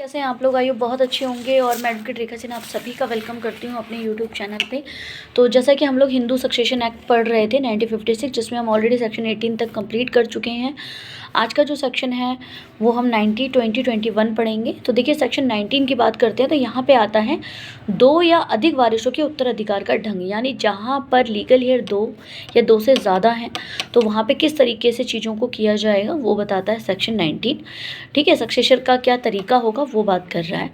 कैसे हैं आप लोग? आइए बहुत अच्छे होंगे। और मैं एडवोकेट रेखा सिन्हा आप सभी का वेलकम करती हूँ अपने यूट्यूब चैनल पे। तो जैसा कि हम लोग हिंदू सक्सेशन एक्ट पढ़ रहे थे 1956, जिसमें हम ऑलरेडी सेक्शन 18 तक कंप्लीट कर चुके हैं। आज का जो सेक्शन है वो हम 90, 20, 21 पढ़ेंगे। तो देखिए सेक्शन 19 की बात करते हैं तो यहाँ पे आता है 2 या अधिक वारिसों के उत्तराधिकार का ढंग, यानी जहाँ पर लीगल हेयर 2 या 2 से ज़्यादा हैं तो वहाँ पे किस तरीके से चीज़ों को किया जाएगा वो बताता है सेक्शन 19। ठीक है, सक्सेशन का क्या तरीका होगा वो बात कर रहा है।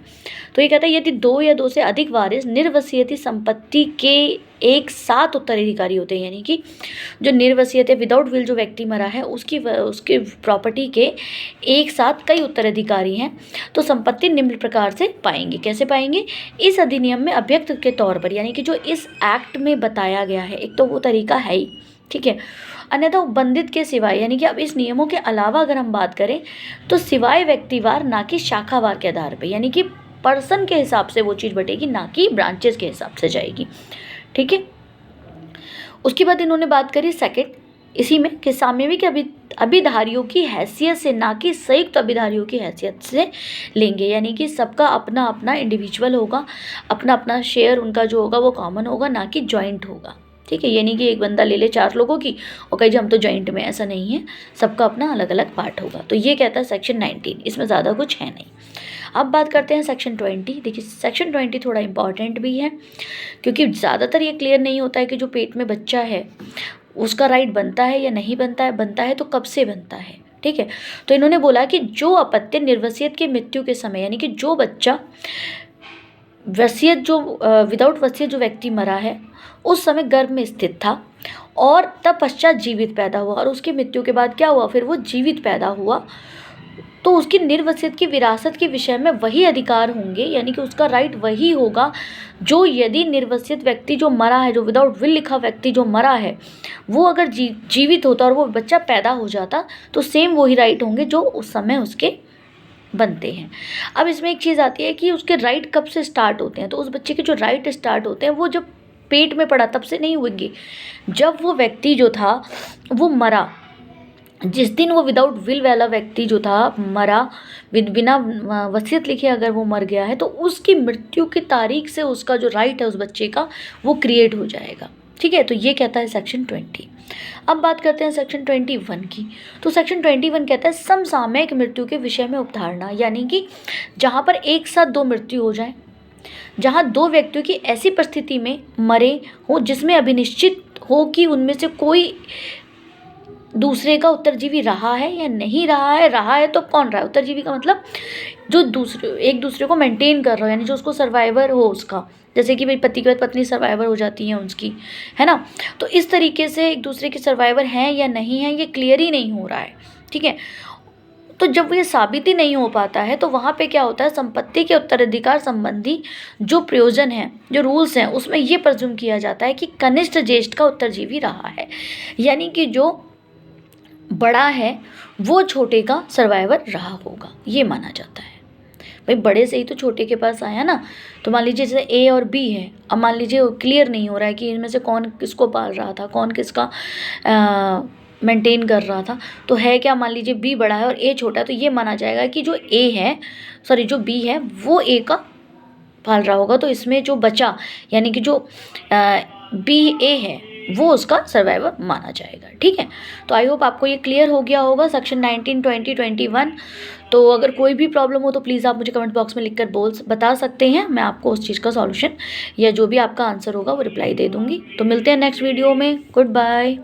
तो ये कहता है यदि 2 या 2 से अधिक वारिस निर्वसीयती संपत्ति के एक साथ उत्तराधिकारी होते हैं, यानी कि जो निर्वसीयत है विदाउट विल जो व्यक्ति मरा है उसके प्रॉपर्टी के एक साथ कई उत्तराधिकारी हैं तो संपत्ति निम्न प्रकार से पाएंगे। कैसे पाएंगे? इस अधिनियम में अभ्यक्त के तौर पर, यानी कि जो इस एक्ट में बताया गया है, एक तो वो तरीका है ही, ठीक है। अन्यथा बंधित के सिवाय, यानी कि अब इस नियमों के अलावा अगर हम बात करें तो सिवाय व्यक्तिवार ना कि शाखावार के आधार पे, यानी कि पर्सन के हिसाब से वो चीज़ बटेगी, ना कि ब्रांचेस के हिसाब से जाएगी। ठीक है, उसके बाद इन्होंने बात करी सेकंड इसी में कि सामयिक अभिधारियों की हैसियत से, ना कि संयुक्त अभिधारियों की हैसियत से लेंगे, यानी कि सबका अपना अपना इंडिविजुअल होगा, अपना अपना शेयर उनका जो होगा वो कॉमन होगा, ना कि जॉइंट होगा। ठीक है, यानी कि एक बंदा ले ले 4 लोगों की और कहे हम तो जॉइंट में, ऐसा नहीं है, सबका अपना अलग अलग पार्ट होगा। तो ये कहता है सेक्शन 19, इसमें ज़्यादा कुछ है नहीं। अब बात करते हैं सेक्शन 20। देखिए सेक्शन 20 थोड़ा इंपॉर्टेंट भी है क्योंकि ज़्यादातर ये क्लियर नहीं होता है कि जो पेट में बच्चा है उसका राइट बनता है या नहीं बनता है तो कब से बनता है। ठीक है, तो इन्होंने बोला कि जो अपत्य निर्वसियत की मृत्यु के समय, यानी कि जो बच्चा वसीयत जो विदाउट वसीयत जो व्यक्ति मरा है उस समय गर्भ में स्थित था और तब पश्चात जीवित पैदा हुआ और उसकी मृत्यु के बाद क्या हुआ, फिर वो जीवित पैदा हुआ, तो उसकी निर्वसियत की विरासत के विषय में वही अधिकार होंगे, यानी कि उसका राइट वही होगा जो यदि निर्वसियत व्यक्ति जो मरा है, जो विदाउट विल लिखा व्यक्ति जो मरा है, वो अगर जीवित होता और वो बच्चा पैदा हो जाता तो सेम वही राइट होंगे जो उस समय उसके बनते हैं। अब इसमें एक चीज़ आती है कि उसके राइट कब से स्टार्ट होते हैं। तो उस बच्चे के जो राइट स्टार्ट होते हैं वो जब पेट में पड़ा तब से नहीं होंगे, जब वो व्यक्ति जो था वो मरा, जिस दिन वो विदाउट विल वाला व्यक्ति जो था मरा, बिना वसीयत लिखे अगर वो मर गया है तो उसकी मृत्यु की तारीख से उसका जो राइट है उस बच्चे का वो क्रिएट हो जाएगा। ठीक है, तो ये कहता है सेक्शन 20। अब बात करते हैं सेक्शन 21 की। तो सेक्शन 21 कहता है समसामयिक मृत्यु के विषय में उपधारणा, यानी कि जहाँ पर एक साथ 2 मृत्यु हो जाए, जहाँ 2 व्यक्तियों की ऐसी परिस्थिति में मरे हो जिसमें अभिनिश्चित हो कि उनमें से कोई दूसरे का उत्तरजीवी रहा है या नहीं रहा है तो कौन रहा है। उत्तरजीवी का मतलब जो एक दूसरे को मेंटेन कर रहा हो, यानी जो उसको सर्वाइवर हो उसका, जैसे कि भाई पति के बाद पत्नी सर्वाइवर हो जाती हैं उसकी, है ना। तो इस तरीके से एक दूसरे के सर्वाइवर हैं या नहीं हैं ये क्लियर ही नहीं हो रहा है। ठीक है, तो जब ये साबित ही नहीं हो पाता है तो वहाँ पे क्या होता है, संपत्ति के उत्तराधिकार संबंधी जो प्रयोजन है, जो रूल्स हैं, उसमें ये प्रेज्यूम किया जाता है कि कनिष्ठ ज्येष्ठ का उत्तरजीवी रहा है, यानी कि जो बड़ा है वो छोटे का सर्वाइवर रहा होगा, ये माना जाता है। भाई बड़े से ही तो छोटे के पास आया ना। तो मान लीजिए जैसे ए और बी है, अब मान लीजिए क्लियर नहीं हो रहा है कि इनमें से कौन किसको पाल रहा था, कौन किसका मेंटेन कर रहा था, तो है क्या, मान लीजिए बी बड़ा है और ए छोटा है, तो ये माना जाएगा कि जो ए है, सॉरी जो बी है वो ए का पाल रहा होगा। तो इसमें जो बचा, यानी कि जो बी ए है वो उसका सर्वाइवर माना जाएगा। ठीक है, तो आई होप आपको ये क्लियर हो गया होगा सेक्शन 19, 20, 21। तो अगर कोई भी प्रॉब्लम हो तो प्लीज़ आप मुझे कमेंट बॉक्स में लिखकर बता सकते हैं, मैं आपको उस चीज़ का सॉल्यूशन या जो भी आपका आंसर होगा वो रिप्लाई दे दूँगी। तो मिलते हैं नेक्स्ट वीडियो में, गुड बाय।